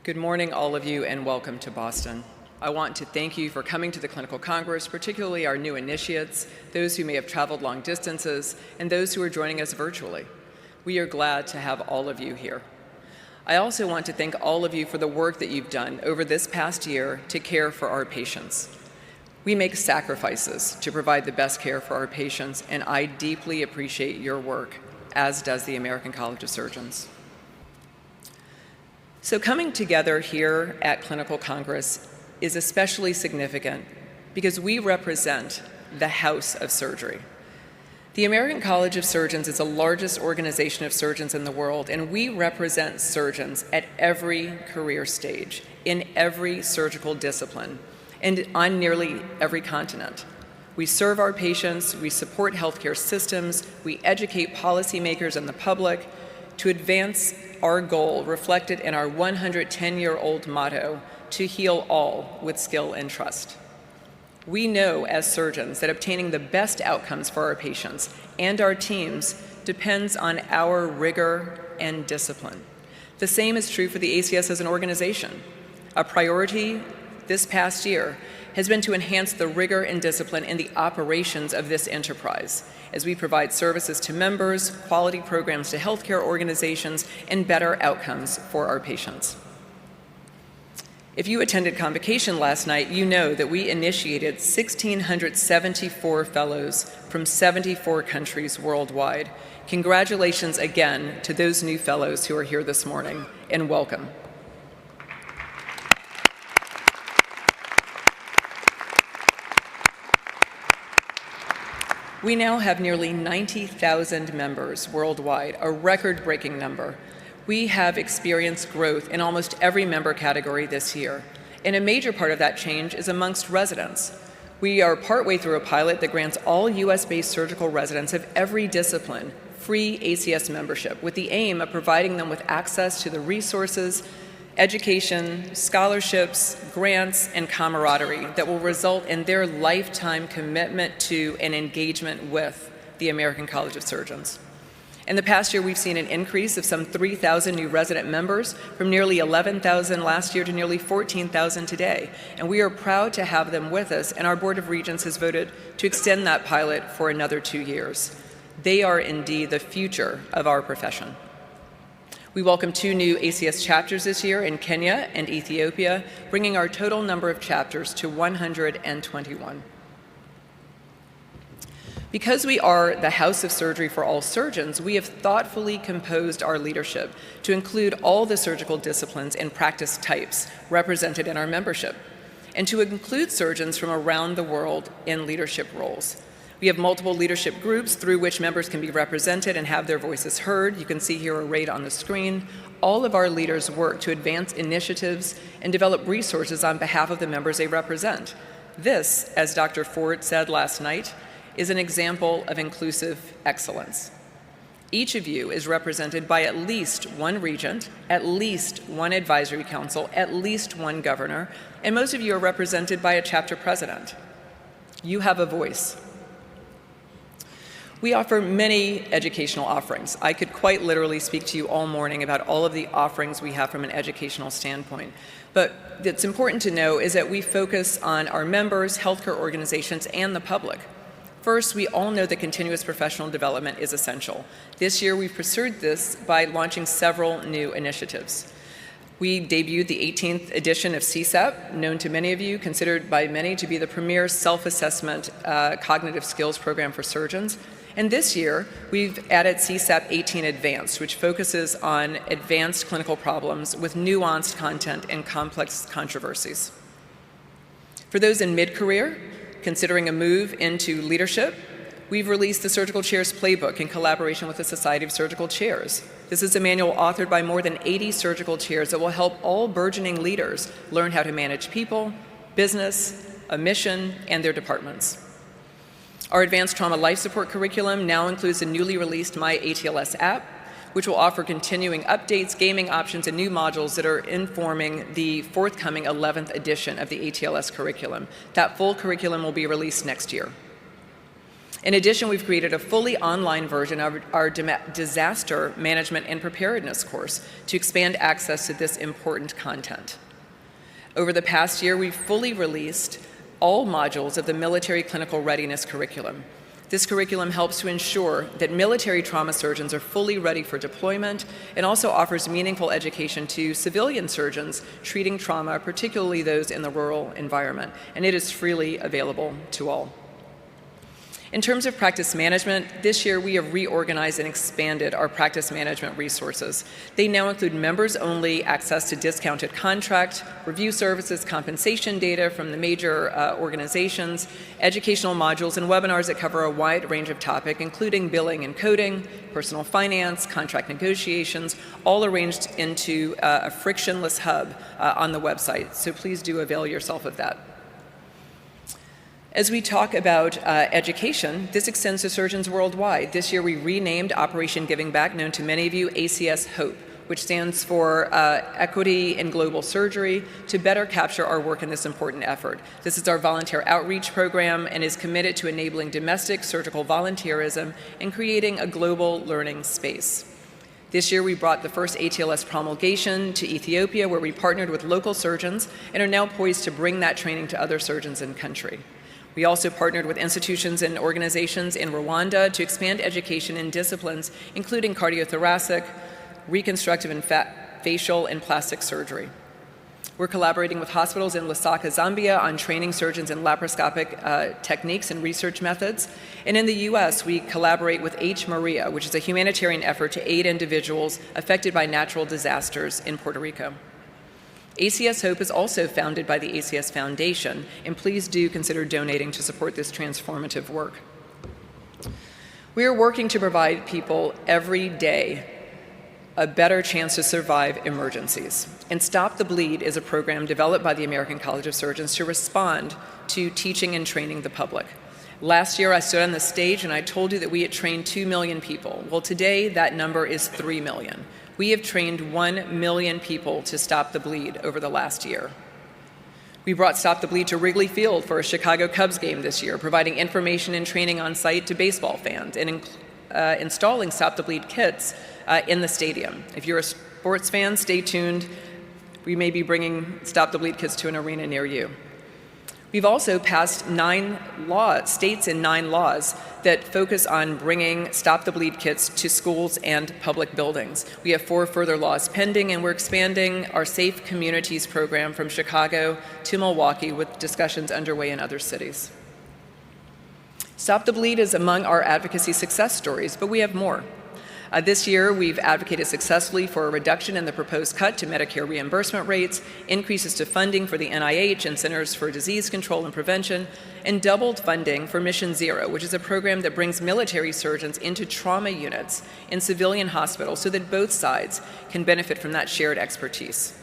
Good morning, all of you, and welcome to Boston. I want to thank you for coming to the Clinical Congress, particularly our new initiates, those who may have traveled long distances, and those who are joining us virtually. We are glad to have all of you here. I also want to thank all of you for the work that you've done over this past year to care for our patients. We make sacrifices to provide the best care for our patients, and I deeply appreciate your work, as does the American College of Surgeons. So coming together here at Clinical Congress is especially significant because we represent the house of surgery. The American College of Surgeons is the largest organization of surgeons in the world, and we represent surgeons at every career stage, in every surgical discipline, and on nearly every continent. We serve our patients, we support healthcare systems, we educate policymakers and the public to advance our goal reflected in our 110-year-old motto, to heal all with skill and trust. We know as surgeons that obtaining the best outcomes for our patients and our teams depends on our rigor and discipline. The same is true for the ACS as an organization. A priority this past year has been to enhance the rigor and discipline in the operations of this enterprise as we provide services to members, quality programs to healthcare organizations, and better outcomes for our patients. If you attended Convocation last night, you know that we initiated 1,674 fellows from 74 countries worldwide. Congratulations again to those new fellows who are here this morning, and welcome. We now have nearly 90,000 members worldwide, a record-breaking number. We have experienced growth in almost every member category this year, and a major part of that change is amongst residents. We are partway through a pilot that grants all U.S.-based surgical residents of every discipline free ACS membership, with the aim of providing them with access to the resources, education, scholarships, grants, and camaraderie that will result in their lifetime commitment to and engagement with the American College of Surgeons. In the past year, we've seen an increase of some 3,000 new resident members, from nearly 11,000 last year to nearly 14,000 today. And we are proud to have them with us, and our Board of Regents has voted to extend that pilot for another 2 years. They are indeed the future of our profession. We welcome 2 new ACS chapters this year in Kenya and Ethiopia, bringing our total number of chapters to 121. Because we are the house of surgery for all surgeons, we have thoughtfully composed our leadership to include all the surgical disciplines and practice types represented in our membership, and to include surgeons from around the world in leadership roles. We have multiple leadership groups through which members can be represented and have their voices heard. You can see here arrayed on the screen. All of our leaders work to advance initiatives and develop resources on behalf of the members they represent. This, as Dr. Ford said last night, is an example of inclusive excellence. Each of you is represented by at least one regent, at least one advisory council, at least one governor, and most of you are represented by a chapter president. You have a voice. We offer many educational offerings. I could quite literally speak to you all morning about all of the offerings we have from an educational standpoint. But what's important to know is that we focus on our members, healthcare organizations, and the public. First, we all know that continuous professional development is essential. This year, we've pursued this by launching several new initiatives. We debuted the 18th edition of CSAP, known to many of you, considered by many to be the premier self-assessment cognitive skills program for surgeons. And this year, we've added CSAP 18 Advanced, which focuses on advanced clinical problems with nuanced content and complex controversies. For those in mid-career, considering a move into leadership, we've released the Surgical Chairs Playbook in collaboration with the Society of Surgical Chairs. This is a manual authored by more than 80 surgical chairs that will help all burgeoning leaders learn how to manage people, business, a mission, and their departments. Our advanced trauma life support curriculum now includes the newly released My ATLS app, which will offer continuing updates, gaming options, and new modules that are informing the forthcoming 11th edition of the ATLS curriculum. That full curriculum will be released next year. In addition, we've created a fully online version of our disaster management and preparedness course to expand access to this important content. Over the past year, we've fully released all modules of the military clinical readiness curriculum. This curriculum helps to ensure that military trauma surgeons are fully ready for deployment and also offers meaningful education to civilian surgeons treating trauma, particularly those in the rural environment, and it is freely available to all. In terms of practice management, this year we have reorganized and expanded our practice management resources. They now include members-only access to discounted contract, review services, compensation data from the major organizations, educational modules, and webinars that cover a wide range of topics, including billing and coding, personal finance, contract negotiations, all arranged into a frictionless hub on the website. So please do avail yourself of that. As we talk about education, this extends to surgeons worldwide. This year we renamed Operation Giving Back, known to many of you, ACS HOPE, which stands for Equity in Global Surgery, to better capture our work in this important effort. This is our volunteer outreach program and is committed to enabling domestic surgical volunteerism and creating a global learning space. This year we brought the first ATLS promulgation to Ethiopia, where we partnered with local surgeons and are now poised to bring that training to other surgeons in country. We also partnered with institutions and organizations in Rwanda to expand education in disciplines including cardiothoracic, reconstructive and facial and plastic surgery. We're collaborating with hospitals in Lusaka, Zambia on training surgeons in laparoscopic techniques and research methods. And in the US, we collaborate with H. Maria, which is a humanitarian effort to aid individuals affected by natural disasters in Puerto Rico. ACS HOPE is also founded by the ACS Foundation, and please do consider donating to support this transformative work. We are working to provide people every day a better chance to survive emergencies. And Stop the Bleed is a program developed by the American College of Surgeons to respond to teaching and training the public. Last year, I stood on the stage and I told you that we had trained 2 million people. Well, today, that number is 3 million. We have trained 1 million people to stop the bleed over the last year. We brought Stop the Bleed to Wrigley Field for a Chicago Cubs game this year, providing information and training on site to baseball fans and installing Stop the Bleed kits in the stadium. If you're a sports fan, stay tuned. We may be bringing Stop the Bleed kits to an arena near you. We've also passed 9 states and 9 laws that focus on bringing Stop the Bleed kits to schools and public buildings. We have 4 further laws pending, and we're expanding our Safe Communities program from Chicago to Milwaukee, with discussions underway in other cities. Stop the Bleed is among our advocacy success stories, but we have more. This year, we've advocated successfully for a reduction in the proposed cut to Medicare reimbursement rates, increases to funding for the NIH and Centers for Disease Control and Prevention, and doubled funding for Mission Zero, which is a program that brings military surgeons into trauma units in civilian hospitals so that both sides can benefit from that shared expertise.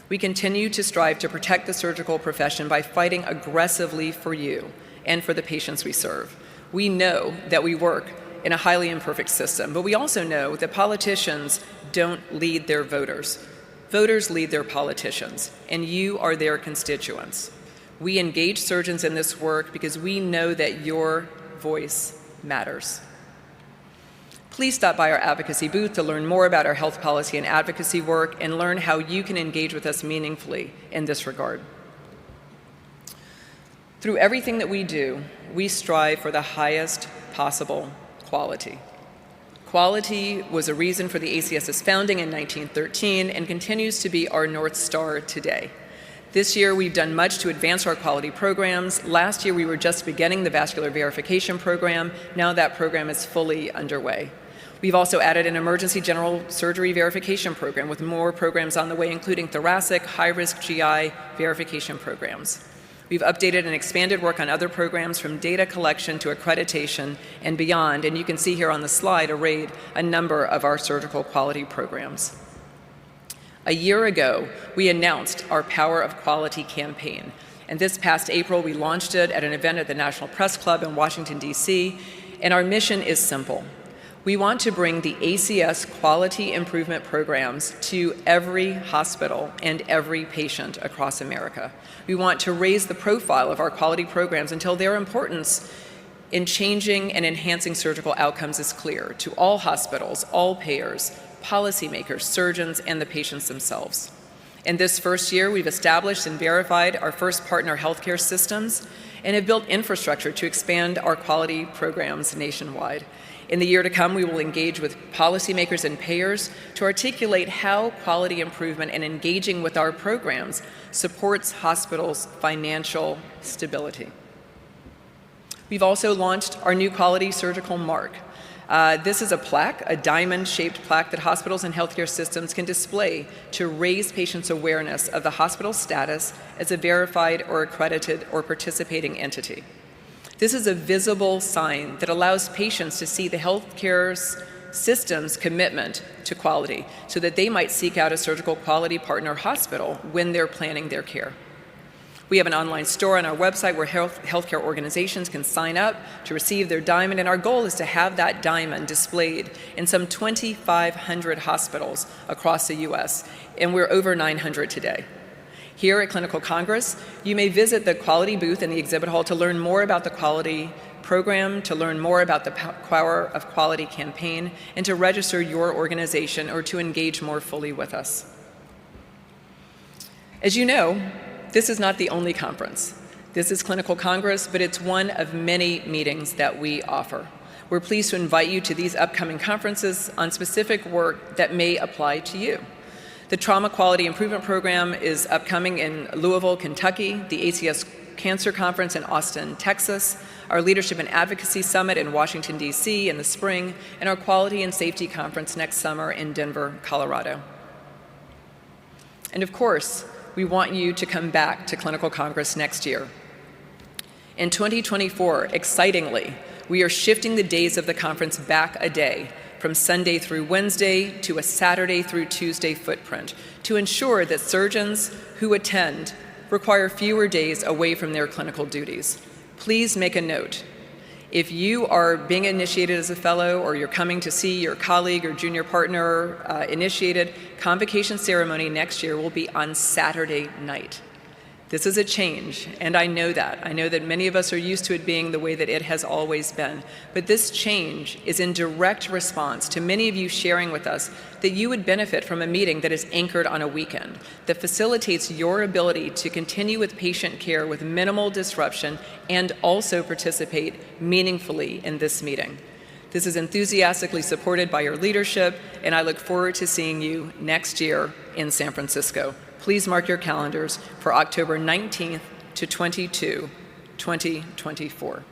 We continue to strive to protect the surgical profession by fighting aggressively for you and for the patients we serve. We know that we work in a highly imperfect system, but we also know that politicians don't lead their voters. Voters lead their politicians, and you are their constituents. We engage surgeons in this work because we know that your voice matters. Please stop by our advocacy booth to learn more about our health policy and advocacy work and learn how you can engage with us meaningfully in this regard. Through everything that we do, we strive for the highest possible quality. Quality was a reason for the ACS's founding in 1913 and continues to be our North Star today. This year, we've done much to advance our quality programs. Last year, we were just beginning the vascular verification program. Now that program is fully underway. We've also added an emergency general surgery verification program with more programs on the way, including thoracic, high-risk GI verification programs. We've updated and expanded work on other programs from data collection to accreditation and beyond, and you can see here on the slide arrayed a number of our surgical quality programs. A year ago, we announced our Power of Quality campaign, and this past April, we launched it at an event at the National Press Club in Washington, D.C., and our mission is simple. We want to bring the ACS quality improvement programs to every hospital and every patient across America. We want to raise the profile of our quality programs until their importance in changing and enhancing surgical outcomes is clear to all hospitals, all payers, policymakers, surgeons, and the patients themselves. In this first year, we've established and verified our first partner healthcare systems and have built infrastructure to expand our quality programs nationwide. In the year to come, we will engage with policymakers and payers to articulate how quality improvement and engaging with our programs supports hospitals' financial stability. We've also launched our new quality surgical mark. This is a plaque, a diamond-shaped plaque that hospitals and healthcare systems can display to raise patients' awareness of the hospital status as a verified or accredited or participating entity. This is a visible sign that allows patients to see the healthcare system's commitment to quality so that they might seek out a surgical quality partner hospital when they're planning their care. We have an online store on our website where healthcare organizations can sign up to receive their diamond, and our goal is to have that diamond displayed in some 2,500 hospitals across the U.S., and we're over 900 today. Here at Clinical Congress, you may visit the quality booth in the exhibit hall to learn more about the quality program, to learn more about the Power of Quality campaign, and to register your organization or to engage more fully with us. As you know, this is not the only conference. This is Clinical Congress, but it's one of many meetings that we offer. We're pleased to invite you to these upcoming conferences on specific work that may apply to you. The Trauma Quality Improvement Program is upcoming in Louisville, Kentucky, the ACS Cancer Conference in Austin, Texas, our Leadership and Advocacy Summit in Washington, D.C. in the spring, and our Quality and Safety Conference next summer in Denver, Colorado. And of course, we want you to come back to Clinical Congress next year. In 2024, excitingly, we are shifting the days of the conference back a day, from Sunday through Wednesday to a Saturday through Tuesday footprint, to ensure that surgeons who attend require fewer days away from their clinical duties. Please make a note. If you are being initiated as a fellow or you're coming to see your colleague or junior partner initiated, convocation ceremony next year will be on Saturday night. This is a change, and I know that. I know that many of us are used to it being the way that it has always been. But this change is in direct response to many of you sharing with us that you would benefit from a meeting that is anchored on a weekend, that facilitates your ability to continue with patient care with minimal disruption and also participate meaningfully in this meeting. This is enthusiastically supported by your leadership, and I look forward to seeing you next year in San Francisco. Please mark your calendars for October 19th to 22, 2024.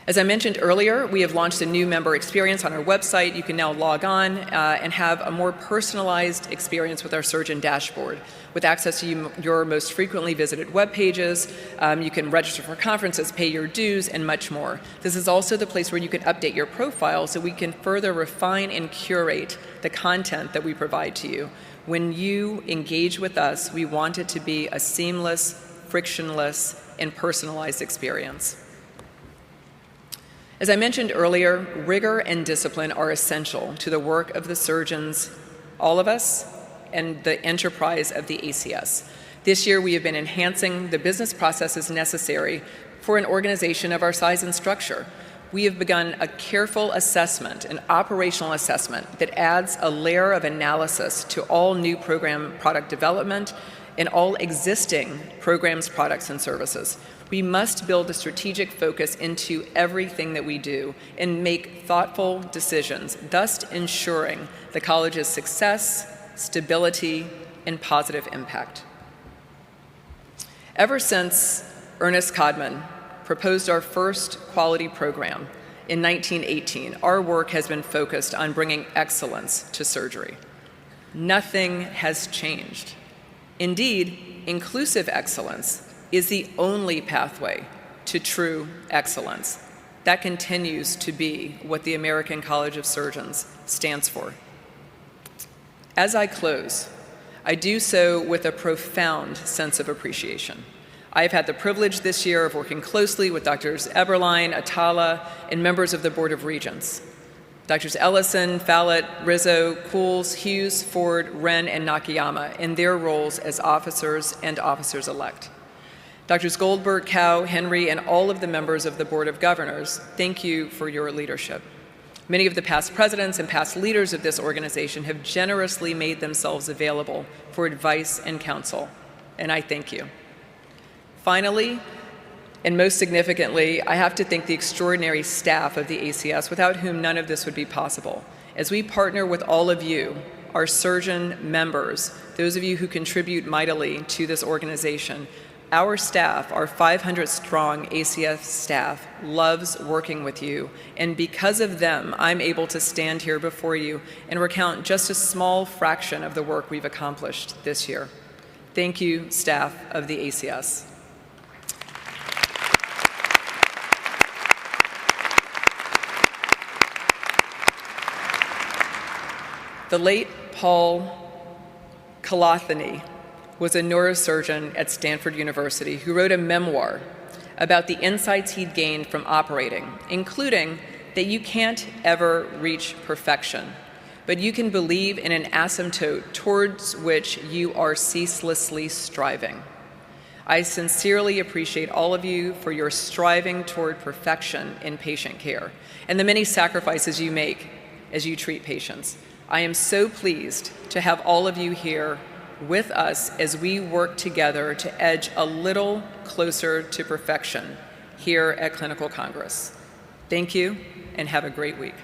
As I mentioned earlier, we have launched a new member experience on our website. You can now log on and have a more personalized experience with our surgeon dashboard, with access to your most frequently visited web pages. You can register for conferences, pay your dues, and much more. This is also the place where you can update your profile so we can further refine and curate the content that we provide to you. When you engage with us, we want it to be a seamless, frictionless, and personalized experience. As I mentioned earlier, rigor and discipline are essential to the work of the surgeons, all of us, and the enterprise of the ACS. This year, we have been enhancing the business processes necessary for an organization of our size and structure. We have begun a careful assessment, an operational assessment that adds a layer of analysis to all new program product development and all existing programs, products, and services. We must build a strategic focus into everything that we do and make thoughtful decisions, thus ensuring the college's success, stability, and positive impact. Ever since Ernest Codman proposed our first quality program in 1918, our work has been focused on bringing excellence to surgery. Nothing has changed. Indeed, inclusive excellence is the only pathway to true excellence. That continues to be what the American College of Surgeons stands for. As I close, I do so with a profound sense of appreciation. I've had the privilege this year of working closely with Drs. Eberlein, Atala, and members of the Board of Regents. Drs. Ellison, Fallett, Rizzo, Cools, Hughes, Ford, Wren, and Nakayama in their roles as officers and officers-elect. Drs. Goldberg, Cow, Henry, and all of the members of the Board of Governors, thank you for your leadership. Many of the past presidents and past leaders of this organization have generously made themselves available for advice and counsel, and I thank you. Finally, and most significantly, I have to thank the extraordinary staff of the ACS, without whom none of this would be possible. As we partner with all of you, our surgeon members, those of you who contribute mightily to this organization, our staff, our 500-strong ACS staff, loves working with you, and because of them, I'm able to stand here before you and recount just a small fraction of the work we've accomplished this year. Thank you, staff of the ACS. The late Paul Kalathany was a neurosurgeon at Stanford University who wrote a memoir about the insights he'd gained from operating, including that you can't ever reach perfection, but you can believe in an asymptote towards which you are ceaselessly striving. I sincerely appreciate all of you for your striving toward perfection in patient care and the many sacrifices you make as you treat patients. I am so pleased to have all of you here with us as we work together to edge a little closer to perfection here at Clinical Congress. Thank you, and have a great week.